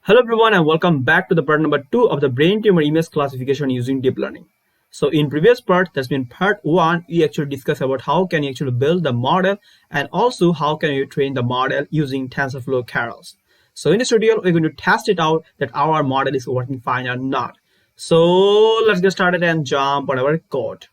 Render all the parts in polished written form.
Hello everyone and welcome back to the part number 2 of the brain tumor image classification using deep learning. So in previous part, that's been part 1, we actually discussed about how can you actually build the model and also how can you train the model using Tensorflow Keras. So in this tutorial, we're going to test it out that our model is working fine or not. So let's get started and jump on our code.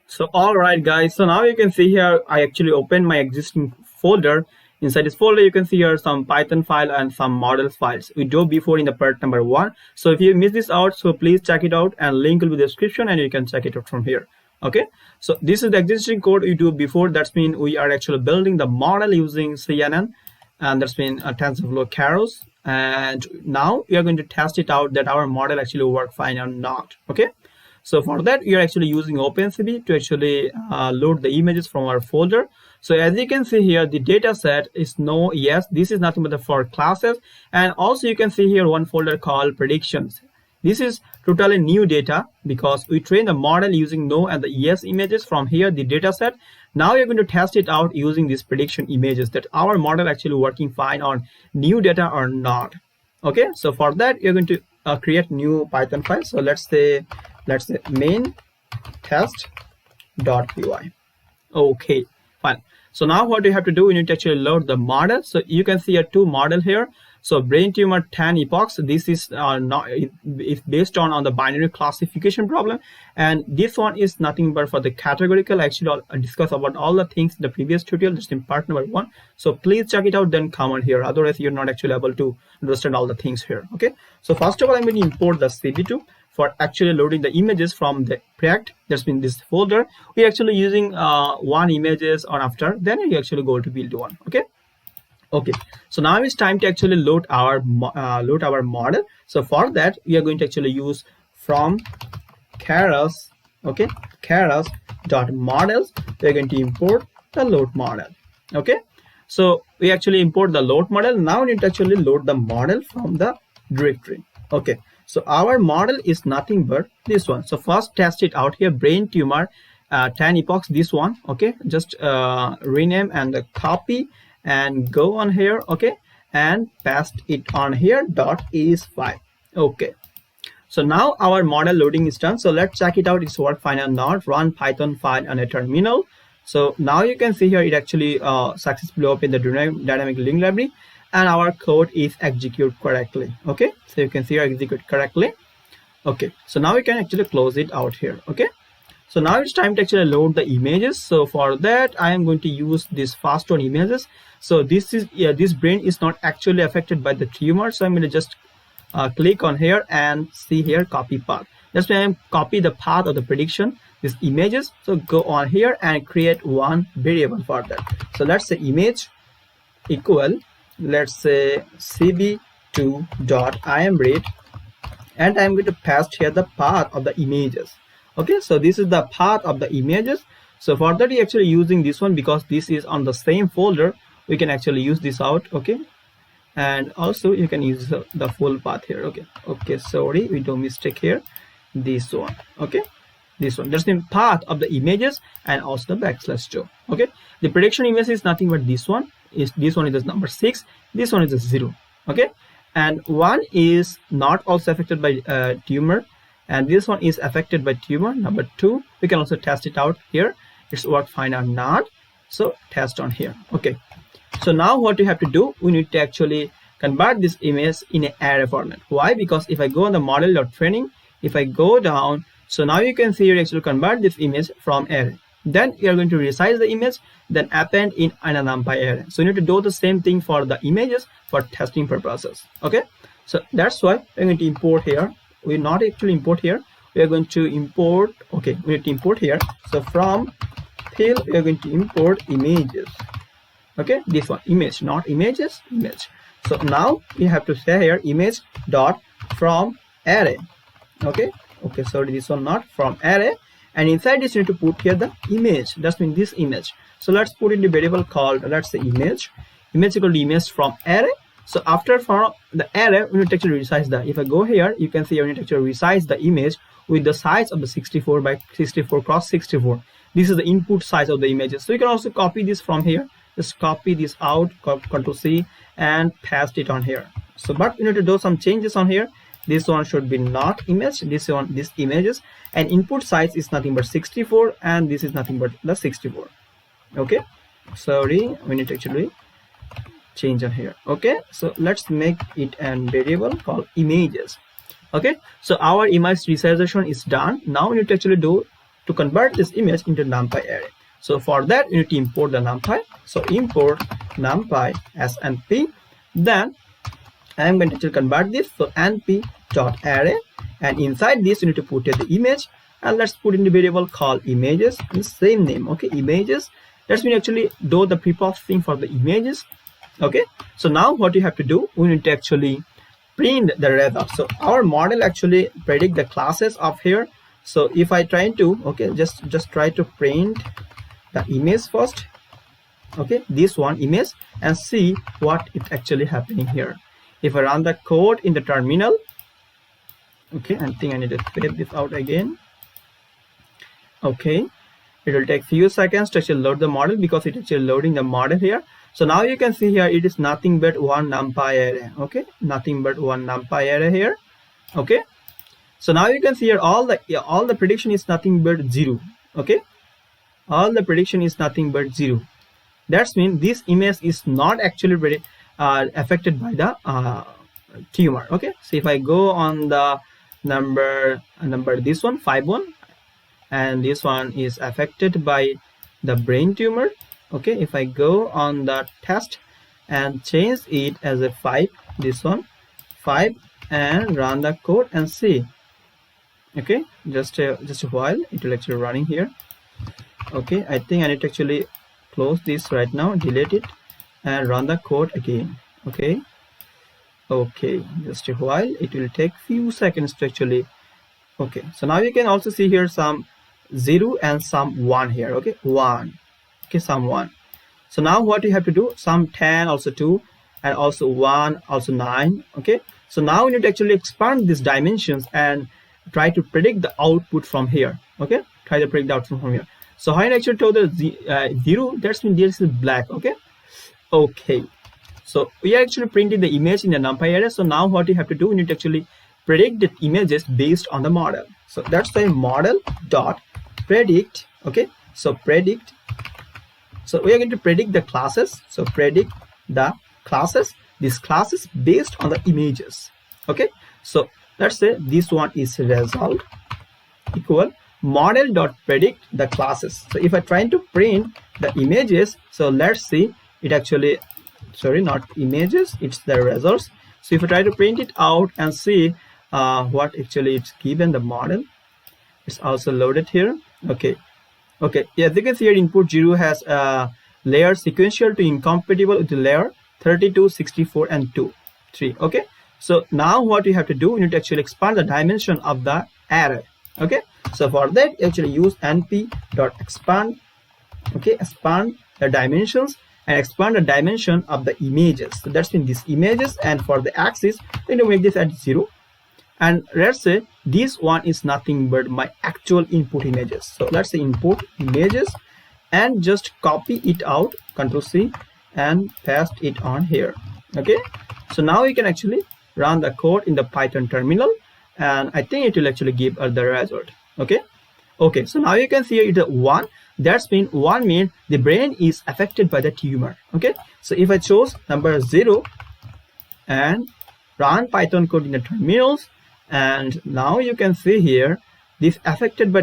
So all right guys, so now you can see here I actually opened my existing folder. Inside this folder you can see here some Python file and some models files we do before in the part number 1. So if you miss this out, so please check it out and link will be in the description and you can check it out from here. Okay, so this is the existing code we do before. That's mean we are actually building the model using CNN, and that's been TensorFlow Keras, and now we are going to test it out that our model actually work fine or not. Okay, so for that, we are actually using OpenCV to actually load the images from our folder. So as you can see here, the data set is no, yes, this is nothing but the for classes. And also you can see here one folder called predictions. This is totally new data because we train the model using no and the yes images from here, the data set. Now you're going to test it out using these prediction images that our model actually working fine on new data or not. Okay, so for that, you're going to create new Python file. So let's say main test.py. Okay, fine. So now what you have to do, you need to actually load the model. So you can see a two model here. So brain tumor 10 epochs. This is it's based on the binary classification problem, and this one is nothing but for the categorical. Actually, I'll discuss about all the things in the previous tutorial, just in part number 1. So please check it out, then comment here. Otherwise, you're not actually able to understand all the things here. Okay. So first of all, I'm going to import the CV2 for actually loading the images from the project. That's been this folder. We're actually using one images on after. Then you actually go to build one. Okay. Okay, so now it's time to actually load our model. So for that, we are going to actually use from Keras. Okay, Keras dot models. We're going to import the load model. Okay, so we actually import the load model. Now we need to actually load the model from the directory. Okay, so our model is nothing but this one. So first test it out here, brain tumor 10 epochs, this one. Okay, just rename and copy and go on here. Okay, and paste it on here dot is file. Okay, so now our model loading is done. So let's check it out, it's work fine or not. Run Python file on a terminal. So now you can see here it actually successfully opened the dynamic link library and our code is execute correctly. Okay, so you can see here execute correctly. Okay, so now we can actually close it out here. Okay, so now it's time to actually load the images. So for that, I am going to use this fast on images. So this is this brain is not actually affected by the tumor. So I'm going to just click on here and see here copy path. That's why I'm copy the path of the prediction, these images. So go on here and create one variable for that. So let's say image equal, let's say cb2.imRate, and I'm going to pass here the path of the images. Okay, so this is the path of the images. So for that, we're actually using this one because this is on the same folder. We can actually use this out. Okay, and also you can use the full path here. Okay, sorry, we do mistake here. This one. Okay, this one, that's the path of the images and also the \2. Okay, the prediction image is nothing but this one. This one is the number 6, this one is a 0. Okay, and one is not also affected by tumor, and this one is affected by tumor. Number 2, we can also test it out here, it's work fine or not. So test on here. Okay, so now what you have to do, we need to actually convert this image in an array format. Why? Because if I go on the model.training, if I go down, so now you can see you actually convert this image from array. Then you are going to resize the image, then append in an numpy array. So you need to do the same thing for the images for testing purposes. Okay, so that's why we're going to import here. We're not actually import here, we are going to import. Okay, we need to import here. So from fill, we are going to import images. Okay, this one, image, not images, image. So now we have to say here image dot from array. Okay, sorry, this one not from array, and inside this you need to put here the image. That's mean this image. So let's put in the variable called, let's say image equal to image from array. So after for the array, we need to actually resize that. If I go here, you can see you need to actually resize the image with the size of the 64 by 64 cross 64. This is the input size of the images. So you can also copy this from here just copy this out, Ctrl C, and paste it on here. So but we need to do some changes on here. This one should be not image, this images, and input size is nothing but 64, and this is nothing but the 64. Okay, sorry, we need to actually change on here. Okay, so let's make it a variable called images. Okay, so our image resization is done. Now we need to actually do to convert this image into numpy array. So for that, you need to import the numpy. So import numpy as np. Then I am going to actually convert this. So np dot array, and inside this you need to put the image, and let's put in the variable called images, the same name. Okay, images. Let's actually do the preprocessing for the images. Okay, so now what you have to do, we need to actually print the result. So our model actually predict the classes of here. So if I try to, okay, just try to print the image first. Okay, this one image, and see what is actually happening here. If I run the code in the terminal, okay, I think I need to save this out again. Okay, it will take few seconds to actually load the model, because it is actually loading the model here. So now you can see here it is nothing but one numpy array. Okay, nothing but one numpy array here. Okay, so now you can see here all the prediction is nothing but 0. Okay, all the prediction is nothing but 0. That means this image is not actually affected by the tumor. Okay, so if I go on the number this one 51, and this one is affected by the brain tumor. Okay, if I go on the test and change it as a 5, this one 5, and run the code and see. Okay, just a while, it will actually running here. Okay, I think I need to actually close this right now, delete it, and run the code again. Okay, just a while, it will take few seconds to actually. Okay, so now you can also see here some 0 and some 1 here. Okay, 1. Okay, some 1. So now what you have to do, some 10, also 2, and also 1, also 9. Okay, so now we need to actually expand these dimensions and try to predict the output from here. Okay, try to predict the output from here. So how I actually told the 0, that's mean this is black. Okay, so we are actually printing the image in the numpy array. So now what you have to do, you need to actually predict the images based on the model. So that's the model dot predict. Okay, so predict. So we are going to predict the classes. So predict the classes, these classes based on the images. Okay, so let's say this one is result equal model dot predict the classes. So if I try to print the images, so let's see, it actually, sorry, not images, it's the results. So if I try to print it out and see what actually it's given the model, it's also loaded here. Okay, yeah, as you can see here, input 0 has layer sequential to incompatible with the layer 32, 64, and 2, 3. Okay, so now what you have to do, you need to actually expand the dimension of the array. Okay, so for that you actually use np.expand. Okay, expand the dimensions and expand the dimension of the images. So that's in these images, and for the axis, then you make this at 0. And let's say this one is nothing but my actual input images. So let's say input images, and just copy it out, Ctrl C, and paste it on here. Okay, so now you can actually run the code in the Python terminal, and I think it will actually give us the result. Okay, so now you can see it 1. That's mean 1 means the brain is affected by the tumor. Okay, so if I chose number 0 and run Python code in the terminals, and now you can see here this affected by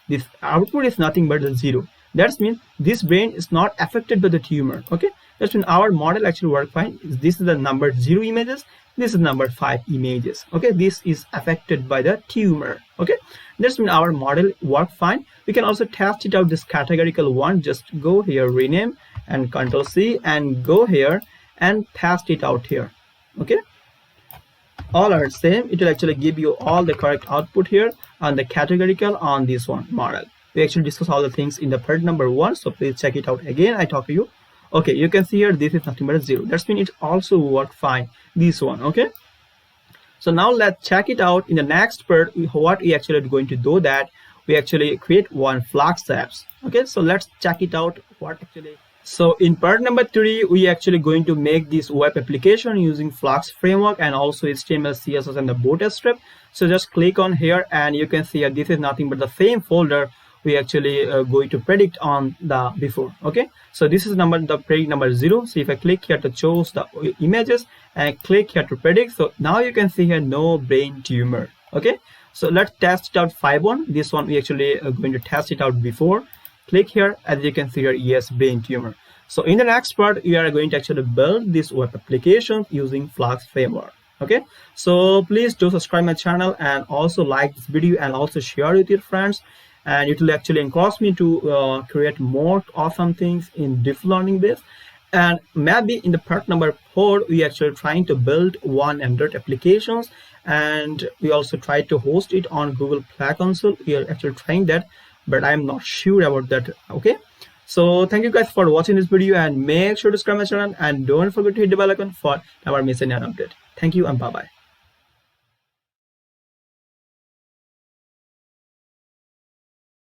this output is nothing but the 0. That means this brain is not affected by the tumor. Okay, that's when our model actually work fine. This is the number 0 images, this is number 5 images. Okay, this is affected by the tumor. Okay, that's when our model work fine. We can also test it out, this categorical one. Just go here, rename, and Ctrl C, and go here and paste it out here. Okay, all are same. It will actually give you all the correct output here on the categorical on this one model. We actually discuss all the things in the part number 1, so please check it out again. I talk to you. Okay, you can see here this is nothing but a 0. That's mean it also worked fine, this one. Okay, so now let's check it out in the next part. What we actually are going to do, that we actually create one flux steps. Okay, so let's check it out what actually So in part number 3, we actually going to make this web application using Flux framework and also HTML, CSS, and the Bootstrap. So just click on here, and you can see this is nothing but the same folder we actually going to predict on the before. Okay, so this is the predict number 0. So if I click here to choose the images and click here to predict, so now you can see here no brain tumor. Okay, so let's test it out 5-1. This one we actually going to test it out before. Click here, as you can see here, yes, brain tumor. So in the next part, we are going to actually build this web application using Flux framework. Okay, so please do subscribe my channel and also like this video and also share with your friends, and it will actually encourage me to create more awesome things in deep learning base. And maybe in the part number 4, we actually trying to build one Android applications, and we also try to host it on Google Play Console. We are actually trying that, but I'm not sure about that. Okay, so thank you guys for watching this video, and make sure to subscribe my channel and don't forget to hit the bell icon for never miss any update. Thank you and bye bye.